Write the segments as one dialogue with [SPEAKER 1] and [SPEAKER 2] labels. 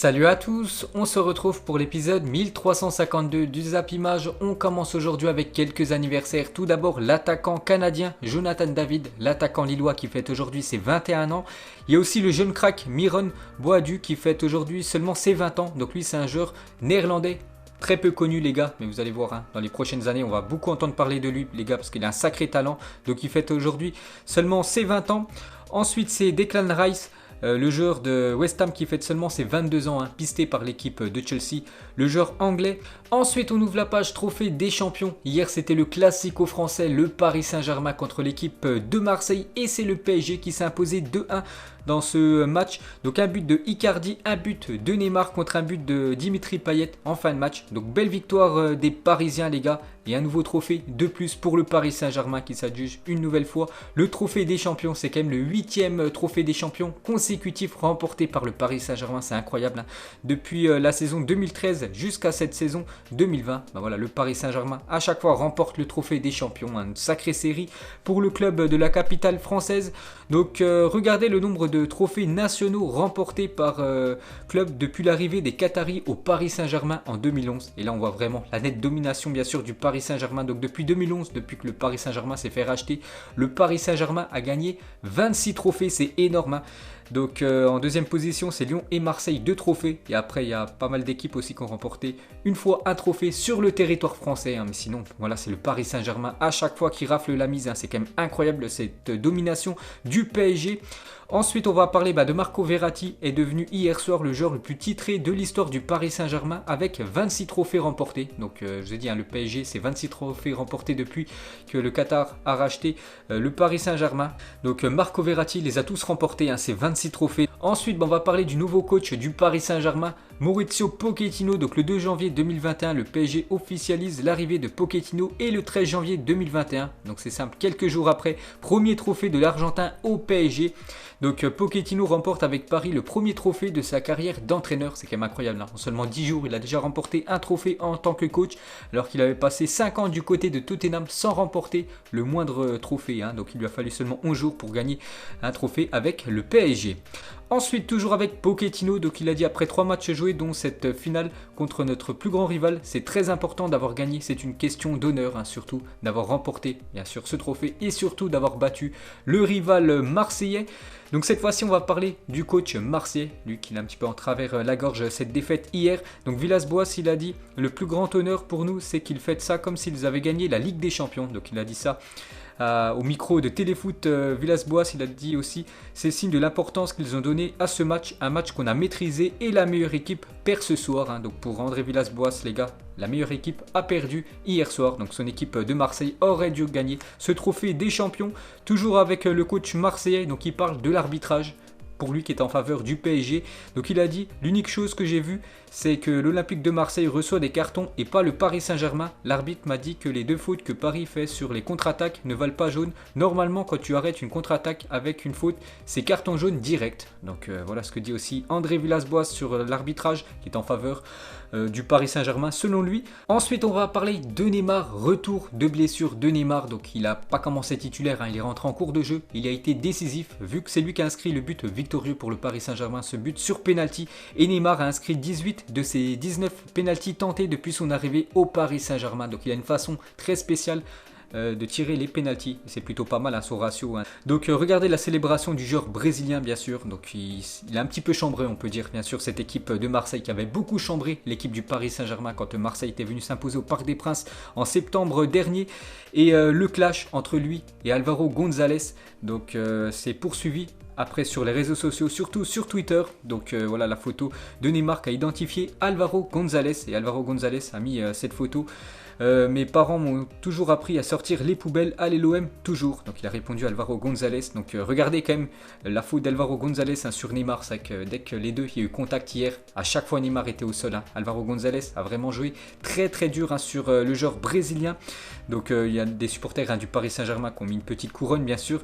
[SPEAKER 1] Salut à tous, on se retrouve pour l'épisode 1352 du Zap Image. On commence aujourd'hui avec quelques anniversaires. Tout d'abord l'attaquant canadien Jonathan David, l'attaquant lillois qui fête aujourd'hui ses 21 ans. Il y a aussi le jeune crack Myron Boadu qui fête aujourd'hui seulement ses 20 ans. Donc lui c'est un joueur néerlandais. Très peu connu les gars, mais vous allez voir, dans les prochaines années on va beaucoup entendre parler de lui les gars parce qu'il a un sacré talent. Donc il fête aujourd'hui seulement ses 20 ans. Ensuite c'est Declan Rice. Le joueur de West Ham qui fête seulement ses 22 ans, pisté par l'équipe de Chelsea, le joueur anglais. Ensuite, on ouvre la page trophée des champions. Hier, c'était le classico français, le Paris Saint-Germain contre l'équipe de Marseille. Et c'est le PSG qui s'est imposé 2-1 dans ce match. Donc un but de Icardi, un but de Neymar contre un but de Dimitri Payet en fin de match. Donc belle victoire des Parisiens les gars. Et un nouveau trophée de plus pour le Paris Saint-Germain qui s'adjuge une nouvelle fois. Le trophée des champions, c'est quand même le 8e trophée des champions consécutif remporté par le Paris Saint-Germain. C'est incroyable. Depuis la saison 2013 jusqu'à cette saison 2020. Voilà, le Paris Saint-Germain à chaque fois remporte le trophée des champions. Une sacrée série pour le club de la capitale française. Donc regardez le nombre de trophées nationaux remportés par club depuis l'arrivée des Qataris au Paris Saint-Germain en 2011. Et là on voit vraiment la nette domination bien sûr du Paris Saint-Germain. Donc depuis 2011, depuis que le Paris Saint-Germain s'est fait racheter, le Paris Saint-Germain a gagné 26 trophées, c'est énorme. Donc en deuxième position c'est Lyon et Marseille, 2 trophées. Et après il y a pas mal d'équipes aussi qui ont remporté une fois un trophée sur le territoire français. Mais sinon voilà, c'est le Paris Saint-Germain à chaque fois qui rafle la mise. C'est quand même incroyable cette domination du PSG. Ensuite, on va parler de Marco Verratti, est devenu hier soir le joueur le plus titré de l'histoire du Paris Saint-Germain avec 26 trophées remportés. Donc, je vous ai dit, le PSG, c'est 26 trophées remportés depuis que le Qatar a racheté le Paris Saint-Germain. Donc, Marco Verratti les a tous remportés, ces 26 trophées. Ensuite, on va parler du nouveau coach du Paris Saint-Germain, Maurizio Pochettino. Donc, le 2 janvier 2021, le PSG officialise l'arrivée de Pochettino et le 13 janvier 2021. Donc, c'est simple, quelques jours après, premier trophée de l'Argentin au PSG. Donc Pochettino remporte avec Paris le premier trophée de sa carrière d'entraîneur. C'est quand même incroyable. En seulement 10 jours, il a déjà remporté un trophée en tant que coach. Alors qu'il avait passé 5 ans du côté de Tottenham sans remporter le moindre trophée. Donc il lui a fallu seulement 11 jours pour gagner un trophée avec le PSG. Ensuite, toujours avec Pochettino, donc il a dit après 3 matchs joués, dont cette finale contre notre plus grand rival, c'est très important d'avoir gagné, c'est une question d'honneur, surtout d'avoir remporté bien sûr ce trophée et surtout d'avoir battu le rival marseillais. Donc cette fois-ci, on va parler du coach marseillais, lui qui l'a un petit peu en travers la gorge cette défaite hier. Donc Villas-Boas, il a dit le plus grand honneur pour nous, c'est qu'ils fêtent ça comme s'ils avaient gagné la Ligue des Champions. Donc il a dit ça. Au micro de Téléfoot, Villas-Boas, il a dit aussi c'est signe de l'importance qu'ils ont donné à ce match, un match qu'on a maîtrisé et la meilleure équipe perd ce soir. Donc pour André Villas-Boas, les gars, la meilleure équipe a perdu hier soir. Donc son équipe de Marseille aurait dû gagner ce trophée des champions. Toujours avec le coach marseillais, donc il parle de l'arbitrage. Pour lui qui est en faveur du PSG. Donc il a dit l'unique chose que j'ai vue, c'est que l'Olympique de Marseille reçoit des cartons et pas le Paris Saint-Germain. L'arbitre m'a dit que les 2 fautes que Paris fait sur les contre-attaques ne valent pas jaune. Normalement, quand tu arrêtes une contre-attaque avec une faute, c'est carton jaune direct. Donc voilà ce que dit aussi André Villas-Boas sur l'arbitrage qui est en faveur du Paris Saint-Germain selon lui. Ensuite, on va parler de Neymar, retour de blessure de Neymar. Donc il n'a pas commencé titulaire, il est rentré en cours de jeu. Il a été décisif vu que c'est lui qui a inscrit le but victorieux pour le Paris Saint-Germain, ce but sur penalty. Et Neymar a inscrit 18 de ses 19 penalties tentés depuis son arrivée au Paris Saint-Germain. Donc il a une façon très spéciale de tirer les pénaltys. C'est plutôt pas mal son ratio. Donc regardez la célébration du joueur brésilien bien sûr. Donc il a un petit peu chambré on peut dire bien sûr cette équipe de Marseille qui avait beaucoup chambré l'équipe du Paris Saint-Germain quand Marseille était venu s'imposer au Parc des Princes en septembre dernier. Et le clash entre lui et Álvaro González donc c'est poursuivi après sur les réseaux sociaux, surtout sur Twitter. Donc voilà la photo de Neymar qui a identifié Álvaro González. Et Álvaro González a mis cette photo. Mes parents m'ont toujours appris à sortir les poubelles à l'OM, toujours. Donc il a répondu à Álvaro González. Donc regardez quand même la faute d'Álvaro González sur Neymar. C'est que dès que les deux, il y a eu contact hier, à chaque fois Neymar était au sol. Álvaro González a vraiment joué très très dur sur le joueur brésilien. Donc il y a des supporters du Paris Saint-Germain qui ont mis une petite couronne bien sûr.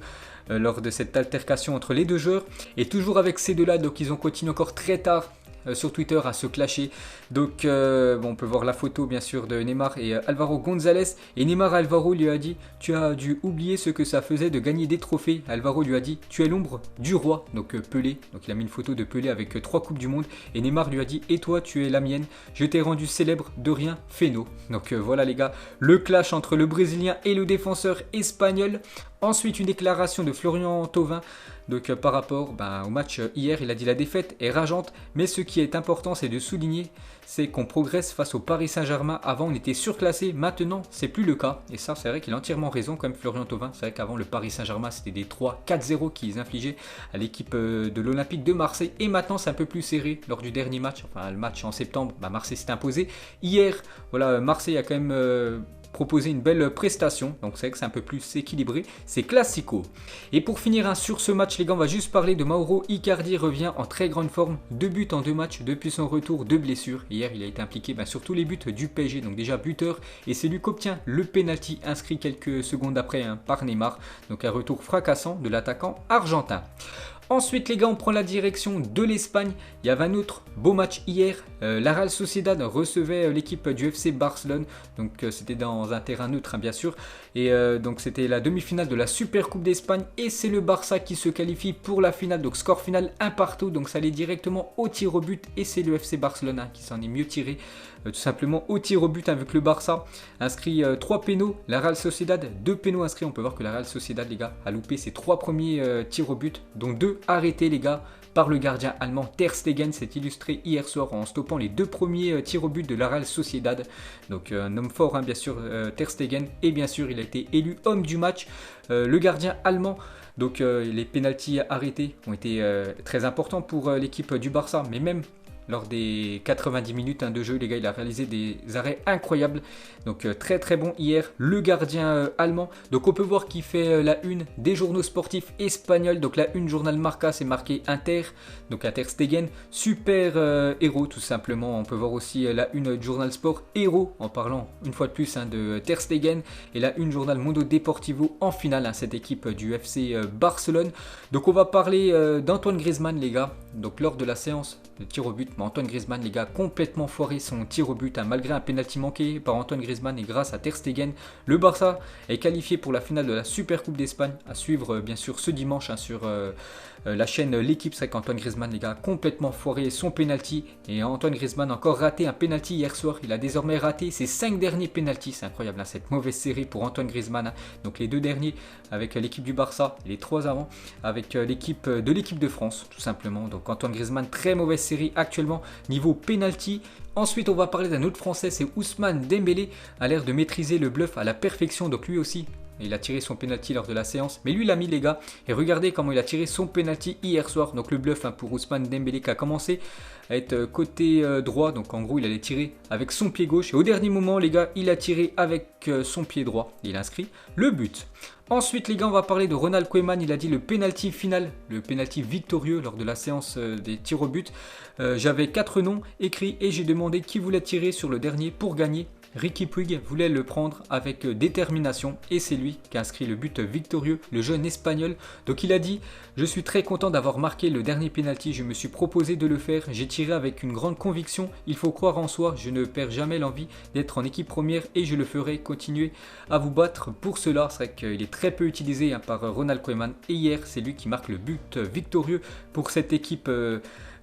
[SPEAKER 1] Lors de cette altercation entre les deux joueurs. Et toujours avec ces deux-là, donc ils ont continué encore très tard sur Twitter à se clasher. Donc on peut voir la photo bien sûr de Neymar et Alvaro González. Et Neymar Alvaro lui a dit tu as dû oublier ce que ça faisait de gagner des trophées. Alvaro lui a dit tu es l'ombre du roi, donc Pelé. Donc il a mis une photo de Pelé avec 3 coupes du monde. Et Neymar lui a dit et toi tu es la mienne, je t'ai rendu célèbre de rien, Feno. Donc voilà les gars, le clash entre le Brésilien et le défenseur espagnol. Ensuite, une déclaration de Florian Thauvin. Donc par rapport au match hier, il a dit la défaite est rageante, mais ce qui est important c'est de souligner, c'est qu'on progresse face au Paris Saint-Germain. Avant on était surclassé, maintenant c'est plus le cas. Et ça c'est vrai qu'il a entièrement raison quand même Florian Thauvin. C'est vrai qu'avant le Paris Saint-Germain c'était des 3-4-0 qu'ils infligeaient à l'équipe de l'Olympique de Marseille. Et maintenant c'est un peu plus serré lors du dernier match, enfin le match en septembre, Marseille s'est imposé. Hier, voilà, Marseille a quand même... proposer une belle prestation, donc c'est vrai que c'est un peu plus équilibré, c'est classico. Et pour finir sur ce match les gars, on va juste parler de Mauro Icardi, revient en très grande forme, 2 buts en 2 matchs depuis son retour de blessure. Hier il a été impliqué sur tous les buts du PSG, donc déjà buteur, et c'est lui qui obtient le penalty inscrit quelques secondes après par Neymar, donc un retour fracassant de l'attaquant argentin. Ensuite les gars, on prend la direction de l'Espagne. Il y avait un autre beau match hier. La Real Sociedad recevait l'équipe du FC Barcelone. Donc c'était dans un terrain neutre bien sûr. Et donc c'était la demi-finale de la Super Coupe d'Espagne. Et c'est le Barça qui se qualifie pour la finale. Donc score final 1 partout. Donc ça allait directement au tir au but. Et c'est le FC Barcelone qui s'en est mieux tiré. Tout simplement au tir au but avec le Barça. Inscrit 3 pénaux. La Real Sociedad 2 pénaux inscrits. On peut voir que la Real Sociedad les gars a loupé ses 3 premiers tirs au but. Dont 2 arrêtés les gars par le gardien allemand Ter Stegen. C'est illustré hier soir en stoppant les 2 premiers tirs au but de la Real Sociedad. Donc un homme fort bien sûr Ter Stegen, et bien sûr il a été élu homme du match, le gardien allemand. Donc les pénaltys arrêtés ont été très importants pour l'équipe du Barça, mais même lors des 90 minutes de jeu, les gars, il a réalisé des arrêts incroyables. Donc très très bon hier, le gardien allemand. Donc on peut voir qu'il fait la une des journaux sportifs espagnols. Donc la une journal Marca, c'est marqué Inter. Donc Ter Stegen, super héros tout simplement. On peut voir aussi la une du journal Sport, héros, en parlant une fois de plus de Ter Stegen. Et la une journal Mundo Deportivo en finale, cette équipe du FC Barcelone. Donc on va parler d'Antoine Griezmann les gars. Donc lors de la séance de tir au but, Antoine Griezmann les gars, complètement foiré son tir au but malgré un penalty manqué par Antoine Griezmann, et grâce à Ter Stegen, le Barça est qualifié pour la finale de la Super Coupe d'Espagne, à suivre bien sûr ce dimanche sur la chaîne L'équipe. C'est vrai qu'Antoine Griezmann les gars, complètement foiré son penalty, et Antoine Griezmann a encore raté un penalty hier soir. Il a désormais raté ses 5 derniers penaltys, c'est incroyable cette mauvaise série pour Antoine Griezmann. Donc les 2 derniers avec l'équipe du Barça, et les 3 avant avec l'équipe de France tout simplement. Donc Antoine Griezmann, très mauvaise série actuellement niveau penalty. Ensuite on va parler d'un autre français, c'est Ousmane Dembélé, a l'air de maîtriser le bluff à la perfection. Donc lui aussi il a tiré son penalty lors de la séance, mais lui l'a mis les gars, et regardez comment il a tiré son penalty hier soir. Donc le bluff pour Ousmane Dembélé qui a commencé à être côté droit, donc en gros il allait tirer avec son pied gauche, et au dernier moment les gars il a tiré avec son pied droit, il a inscrit le but. Ensuite les gars, on va parler de Ronald Koeman. Il a dit le penalty final, le penalty victorieux lors de la séance des tirs au but. J'avais 4 noms écrits et j'ai demandé qui voulait tirer sur le dernier pour gagner. Riqui Puig voulait le prendre avec détermination, et c'est lui qui a inscrit le but victorieux, le jeune espagnol. Donc il a dit « Je suis très content d'avoir marqué le dernier penalty, je me suis proposé de le faire, j'ai tiré avec une grande conviction, il faut croire en soi, je ne perds jamais l'envie d'être en équipe première et je le ferai continuer à vous battre pour cela ». C'est vrai qu'il est très peu utilisé par Ronald Koeman, et hier c'est lui qui marque le but victorieux pour cette équipe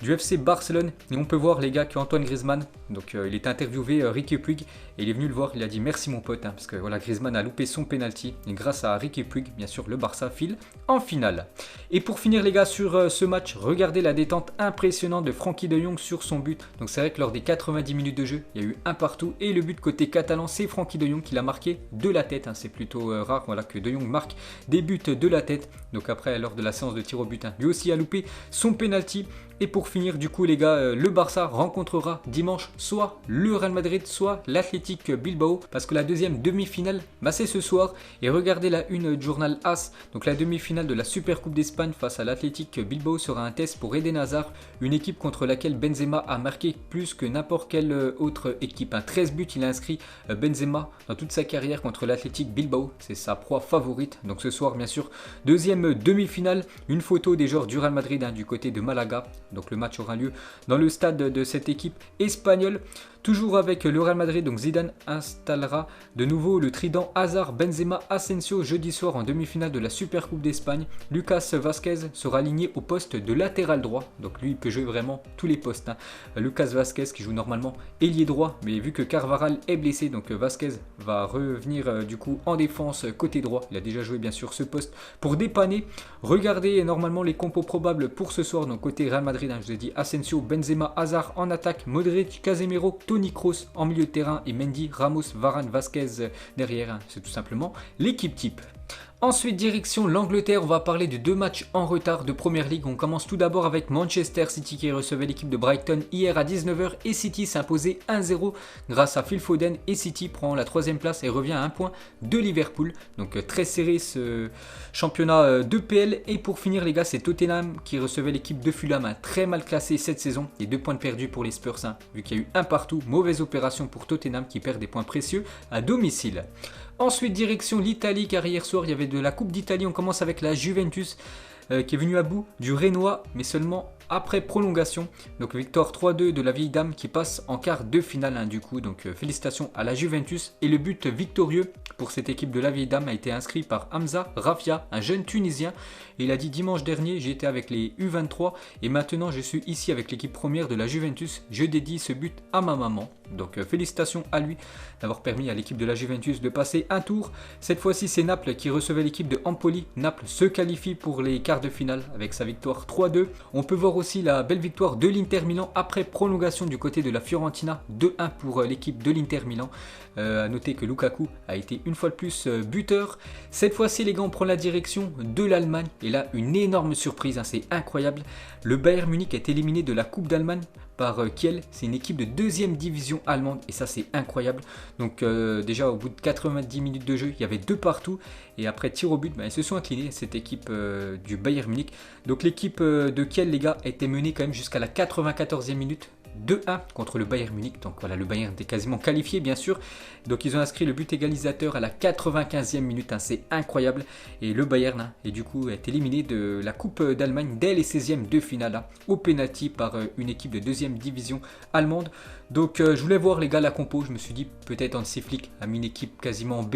[SPEAKER 1] du FC Barcelone. Et on peut voir les gars qu'Antoine Griezmann, donc il est interviewé Riqui Puig, et il est venu le voir, il a dit merci mon pote, parce que voilà, Griezmann a loupé son penalty, et grâce à Riqui Puig, bien sûr, le Barça file en finale. Et pour finir les gars sur ce match, regardez la détente impressionnante de Frenkie de Jong sur son but. Donc c'est vrai que lors des 90 minutes de jeu, il y a eu un partout, et le but côté catalan, c'est Frenkie de Jong qui l'a marqué de la tête. C'est plutôt rare voilà, que de Jong marque des buts de la tête. Donc après, lors de la séance de tir au but, lui aussi a loupé son penalty. Et pour finir du coup les gars, le Barça rencontrera dimanche soit le Real Madrid, soit l'Athletic Bilbao, parce que la deuxième demi-finale c'est ce soir. Et regardez la une du journal AS, donc la demi-finale de la Super Coupe d'Espagne face à l'Athletic Bilbao sera un test pour Eden Hazard, une équipe contre laquelle Benzema a marqué plus que n'importe quelle autre équipe. 13 buts il a inscrit Benzema dans toute sa carrière contre l'Athletic Bilbao, c'est sa proie favorite. Donc ce soir bien sûr, deuxième demi-finale, une photo des joueurs du Real Madrid du côté de Malaga, Donc le match aura lieu dans le stade de cette équipe espagnole. Toujours avec le Real Madrid, donc Zidane installera de nouveau le trident Hazard, Benzema, Asensio jeudi soir en demi-finale de la Supercoupe d'Espagne. Lucas Vazquez sera aligné au poste de latéral droit, donc lui il peut jouer vraiment tous les postes. Lucas Vazquez qui joue normalement ailier droit, mais vu que Carvajal est blessé, donc Vazquez va revenir du coup en défense côté droit. Il a déjà joué bien sûr ce poste pour dépanner. Regardez normalement les compos probables pour ce soir, donc côté Real Madrid, je vous ai dit Asensio, Benzema, Hazard en attaque, Modric, Casemiro, Toni Kroos en milieu de terrain et Mendy, Ramos, Varane, Vazquez derrière. C'est tout simplement l'équipe type. Ensuite, direction l'Angleterre, on va parler de deux matchs en retard de Première Ligue. On commence tout d'abord avec Manchester City qui recevait l'équipe de Brighton hier à 19h et City s'imposait 1-0 grâce à Phil Foden et City prend la troisième place et revient à un point de Liverpool. Donc très serré ce championnat d'EPL. Et pour finir les gars, c'est Tottenham qui recevait l'équipe de Fulham, très mal classé cette saison. Et 2 points de perdus pour les Spurs, vu qu'il y a eu un partout. Mauvaise opération pour Tottenham qui perd des points précieux à domicile. Ensuite, direction l'Italie, car hier soir, il y avait de la Coupe d'Italie. On commence avec la Juventus qui est venue à bout du Rénois, mais seulement après prolongation. Donc victoire 3-2 de la vieille dame qui passe en quart de finale du coup. Donc félicitations à la Juventus. Et le but victorieux pour cette équipe de la vieille dame a été inscrit par Hamza Rafia, un jeune Tunisien. Et il a dit dimanche dernier, j'ai été avec les U23 et maintenant je suis ici avec l'équipe première de la Juventus. Je dédie ce but à ma maman. Donc félicitations à lui d'avoir permis à l'équipe de la Juventus de passer un tour. Cette fois-ci c'est Naples qui recevait l'équipe de Empoli. Naples se qualifie pour les quarts de finale avec sa victoire 3-2. On peut voir aussi la belle victoire de l'Inter Milan après prolongation du côté de la Fiorentina. 2-1 pour l'équipe de l'Inter Milan. À noter que Lukaku a été une fois de plus buteur. Cette fois-ci les gars, on prend la direction de l'Allemagne. Et là une énorme surprise, c'est incroyable. Le Bayern Munich est éliminé de la Coupe d'Allemagne par Kiel. C'est une équipe de 2e division allemande et ça c'est incroyable. Donc déjà au bout de 90 minutes de jeu, il y avait 2 partout et après tir au but, ils se sont inclinés, cette équipe du Bayern Munich. Donc l'équipe de Kiel les gars était menée quand même jusqu'à la 94e minute. 2-1 contre le Bayern Munich. Donc voilà, le Bayern était quasiment qualifié bien sûr. Donc ils ont inscrit le but égalisateur à la 95e minute. C'est incroyable. Et le Bayern et du coup est éliminé de la Coupe d'Allemagne dès les 16e de finale au penalty par une équipe de 2e division allemande. Donc je voulais voir les gars la compo. Je me suis dit peut-être Hansi Flick a mis une équipe quasiment B.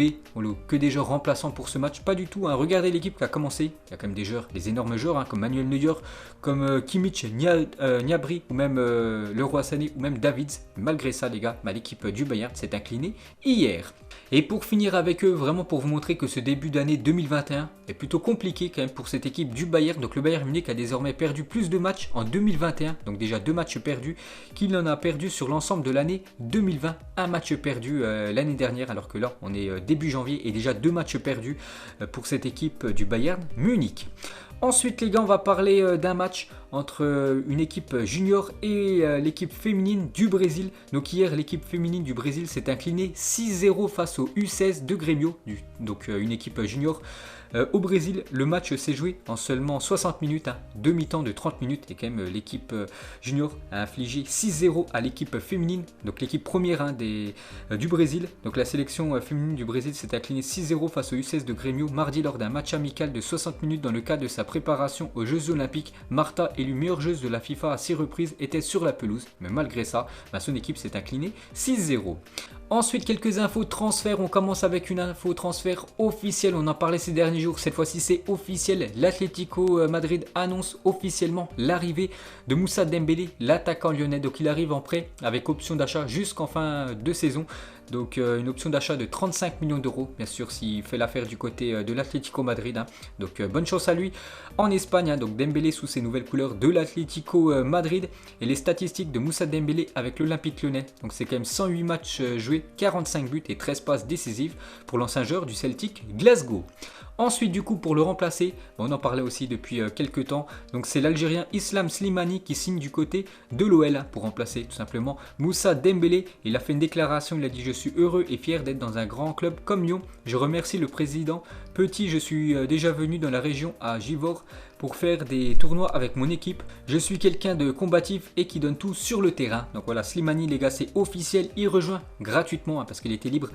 [SPEAKER 1] Que des joueurs remplaçants pour ce match. Pas du tout. Regardez l'équipe qui a commencé. Il y a quand même des joueurs, des énormes joueurs comme Manuel Neuer, comme Kimmich, Gnabry ou même Leroy Sané ou même Davids. Malgré ça les gars, l'équipe du Bayern s'est inclinée hier. Et pour finir avec eux, vraiment pour vous montrer que ce début d'année 2021 est plutôt compliqué quand même pour cette équipe du Bayern. Donc le Bayern Munich a désormais perdu plus de matchs en 2021, donc déjà 2 matchs perdus, qu'il en a perdu sur l'ensemble de l'année 2020. Un match perdu l'année dernière, alors que là on est début janvier et déjà 2 matchs perdus pour cette équipe du Bayern Munich. Ensuite les gars, on va parler d'un match entre une équipe junior et l'équipe féminine du Brésil. Donc hier, l'équipe féminine du Brésil s'est inclinée 6-0 face au U16 de Grêmio, donc une équipe junior. Au Brésil, le match s'est joué en seulement 60 minutes, demi-temps de 30 minutes. Et quand même, l'équipe junior a infligé 6-0 à l'équipe féminine, donc l'équipe première du Brésil. Donc la sélection féminine du Brésil s'est inclinée 6-0 face au U16 de Grêmio mardi lors d'un match amical de 60 minutes dans le cadre de sa préparation aux Jeux Olympiques. Marta, élue meilleure joueuse de la FIFA à 6 reprises, était sur la pelouse. Mais malgré ça, son équipe s'est inclinée 6-0. Ensuite, quelques infos transferts. On commence avec une info transfert officielle. On en parlait ces derniers jours. Cette fois-ci, c'est officiel. L'Atlético Madrid annonce officiellement l'arrivée de Moussa Dembélé, l'attaquant lyonnais. Donc, il arrive en prêt avec option d'achat jusqu'en fin de saison. Donc une option d'achat de 35 millions d'euros, bien sûr, s'il fait l'affaire du côté de l'Atlético Madrid. Donc bonne chance à lui en Espagne. Donc Dembélé sous ses nouvelles couleurs de l'Atlético Madrid. Et les statistiques de Moussa Dembélé avec l'Olympique Lyonnais. Donc c'est quand même 108 matchs joués, 45 buts et 13 passes décisives pour l'ancien joueur du Celtic Glasgow. Ensuite du coup pour le remplacer, on en parlait aussi depuis quelques temps, donc c'est l'Algérien Islam Slimani qui signe du côté de l'OL pour remplacer tout simplement Moussa Dembélé. Il a fait une déclaration, il a dit: je suis heureux et fier d'être dans un grand club comme Lyon, je remercie le président Petit, je suis déjà venu dans la région à Givors pour faire des tournois avec mon équipe. Je suis quelqu'un de combatif et qui donne tout sur le terrain. Donc voilà, Slimani les gars, c'est officiel, il rejoint gratuitement parce qu'il était libre.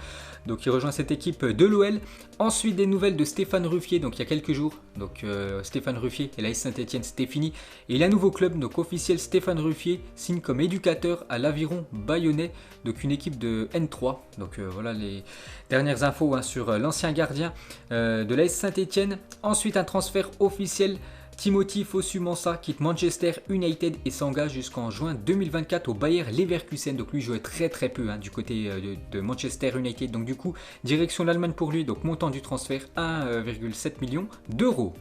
[SPEAKER 1] Donc il rejoint cette équipe de l'OL. Ensuite des nouvelles de Stéphane Ruffier, donc il y a quelques jours. Donc Stéphane Ruffier et l'AS Saint-Etienne, c'était fini. Et il a un nouveau club, donc officiel, Stéphane Ruffier signe comme éducateur à l'Aviron Bayonnais, donc une équipe de N3. Donc voilà les dernières infos sur l'ancien gardien de l'AS Saint-Etienne. Ensuite un transfert officiel. Timothy Fosu-Mensah quitte Manchester United et s'engage jusqu'en juin 2024 au Bayer Leverkusen. Donc lui jouait très peu du côté de Manchester United. Donc du coup, direction l'Allemagne pour lui. Donc montant du transfert 1,7 million d'euros.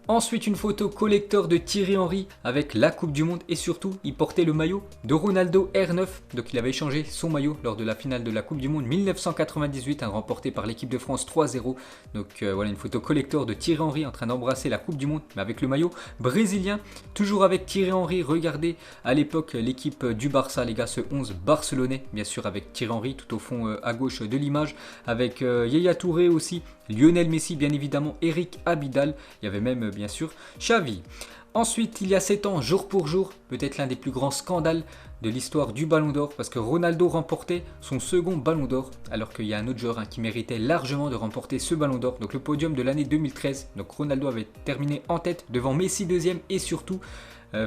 [SPEAKER 1] Ensuite, une photo collector de Thierry Henry avec la Coupe du Monde et surtout, il portait le maillot de Ronaldo R9. Donc, il avait échangé son maillot lors de la finale de la Coupe du Monde 1998, remportée par l'équipe de France 3-0. Donc, voilà une photo collector de Thierry Henry en train d'embrasser la Coupe du Monde, mais avec le maillot brésilien. Toujours avec Thierry Henry, regardez à l'époque l'équipe du Barça, les gars, ce 11 barcelonais, bien sûr, avec Thierry Henry tout au fond à gauche de l'image, avec Yaya Touré aussi, Lionel Messi, bien évidemment, Eric Abidal, il y avait même bien sûr Xavi. Ensuite, il y a 7 ans, jour pour jour, peut-être l'un des plus grands scandales de l'histoire du Ballon d'Or, parce que Ronaldo remportait son second Ballon d'Or, alors qu'il y a un autre joueur qui méritait largement de remporter ce Ballon d'Or, donc le podium de l'année 2013. Donc Ronaldo avait terminé en tête devant Messi deuxième et surtout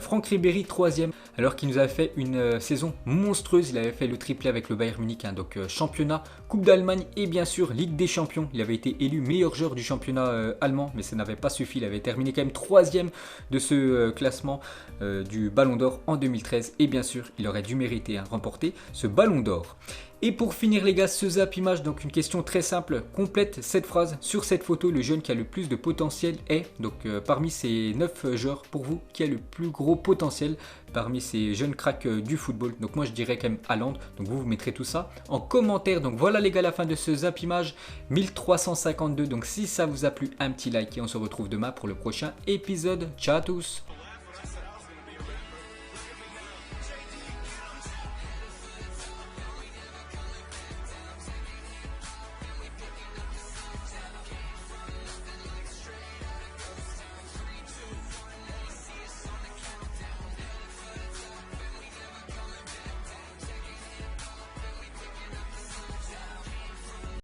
[SPEAKER 1] Franck Ribéry troisième, alors qu'il nous avait fait une saison monstrueuse. Il avait fait le triplé avec le Bayern Munich, donc championnat, Coupe d'Allemagne et bien sûr Ligue des Champions. Il avait été élu meilleur joueur du championnat allemand, mais ça n'avait pas suffi. Il avait terminé quand même troisième de ce classement du Ballon d'Or en 2013 et bien sûr il aurait dû mériter remporter ce Ballon d'Or. Et pour finir les gars, ce Zap Image, donc une question très simple, complète cette phrase. Sur cette photo, le jeune qui a le plus de potentiel est, donc parmi ces 9 joueurs, pour vous, qui a le plus gros potentiel parmi ces jeunes cracks du football. Donc moi je dirais quand même Haaland, donc vous mettrez tout ça en commentaire. Donc voilà les gars, la fin de ce Zap Image 1352. Donc si ça vous a plu, un petit like et on se retrouve demain pour le prochain épisode. Ciao à tous.